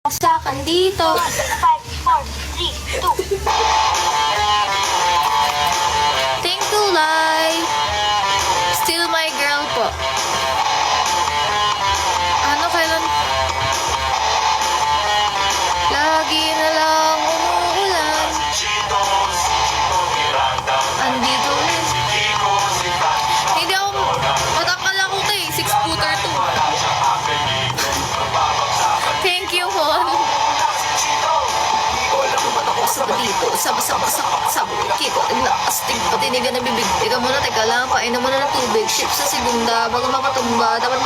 Saksakan dito. 5, 4, 3, 2. Think to lie. Still my girl po. Ano kailan? Lagi na lang umuulan. Andito ulit. Hindi ako, matangkal ako to eh. 6-footer to. Thank you, Hon. Saba dito, saba, kiko, astig, patinigan na bibig. Teka muna, teka lang, painom muna ng tubig. Ship sa segunda, bago mapatumba, dapat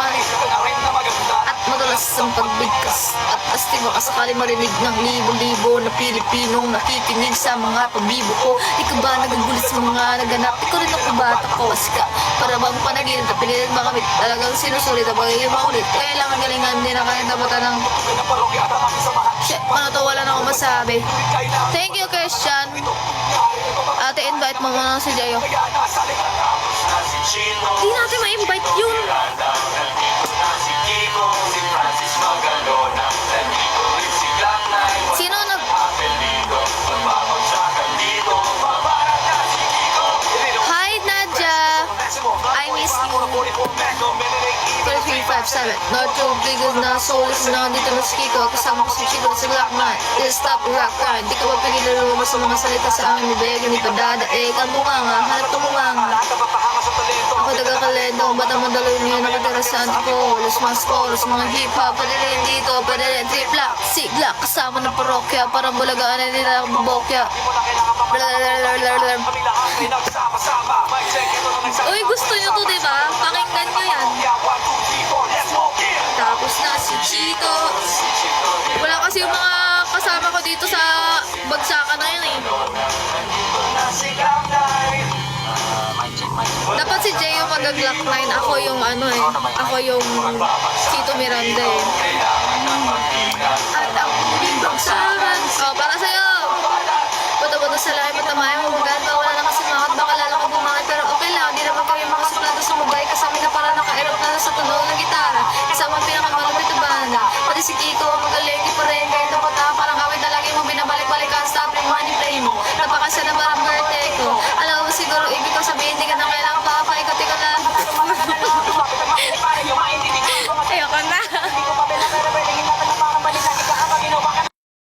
at madalas ang pagbigkas. At astig, baka sakali marinig ng libo-libo na Pilipinong nakikinig sa mga pabibo ko. Ikaw ba nagugulit sa mga naganap? Ikaw rin ako bata ko, asika. Para bang panaginip, tapilitin makamit. Talagang sinusulit, abagay yung makulit. Kailangan galingan din na kaya nabata ng... Shit, ano to, wala na akong masabi. Thank you, Christian. Ate, invite mo muna si Jayo. Di natin ma-invite yun. Sino nag... Hi, Nadja. I miss you. 357. Not too big na souls na dito na si Kiko. Kasama ko si Chico sa Black Knight. Just stop rock grind. Di ka ba pigilan lumabas sa mga salita sa amin ni Bega ni Padada. Ang bunganga, hanap ka bunganga. Ako taga-kalendo, ba't ang madalo niyo nakatira sa Antipolis, mga scores, mga hip-hop, padaling dito, padaling trip-lock, sig-lock, kasama ng parokya, parang bulagaan na nila ang bubokya. Uy, gusto nyo to, diba? Pakinggan nyo yan. Tapos na si Chito. Wala kasi yung mga kasama ko dito sa bagsakan na yun eh. Dapat si Jay yung mag-Glock 9. Ako yung ano eh. Ako yung Chito Miranda eh. At ang muling bagsakan. Oh, para sa'yo. Buto-buto sa lahat, matamayan mo maganda. Wala na kasi makot, baka lalo ka bumangat. Pero okay lang, di naman kayo mga suplado sumabay. Kasama na para naka-erop na sa tunog ng gitara. Kasama ang pinakamalapit na banda. Pati si Kiko, mag-aleki pa rin. Kahit napata, parang awit na lagi mo binabalik-balikan. Stop yung money play mo. Napakasya na parang